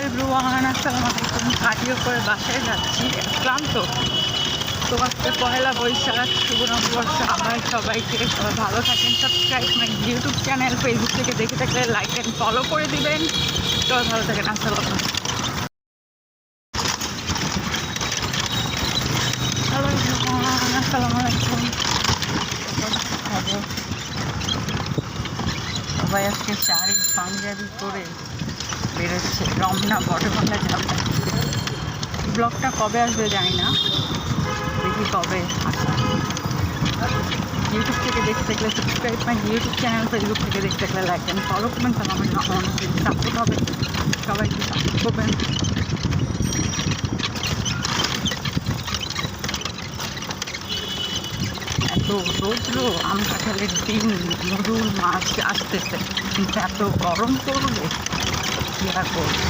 Everyone, আসসালামু আলাইকুম। কাটিও করে বাসায় যাচ্ছি, ক্লান্ত তো। আজকে পয়লা বৈশাখ, শুভ নববর্ষ। আমার সবাইকে, সবাই ভালো থাকেন। Subscribe my YouTube channel, Facebook থেকে দেখে থাকলে লাইক অ্যান্ড ফলো করে দিবেন। সবাই ভালো থাকেন। আসসালামু হ্যালো এভরিওয়ান, আসসালামু আলাইকুম। খবর, সবাই আজকে শাড়ি পাঞ্জাবি করে বেরোচ্ছে, রমনা বটতলা যাবে। ব্লগটা কবে আসবে জানি না, দেখি কবে আসে। ইউটিউব থেকে দেখতে থাকলে subscribe my YouTube channel, Facebook থেকে দেখতে থাকলে লাইক অ্যান্ড ফলো করবেন। তাহলে আমার অনেক সাপোর্ট হবে। সবাইকে সাপোর্ট করবেন। এত রৌদ্র, আম কাঁঠালের দিন, মধুর মাছ আসতেছে, কিন্তু এত গরম পড়বে কি আর করবো।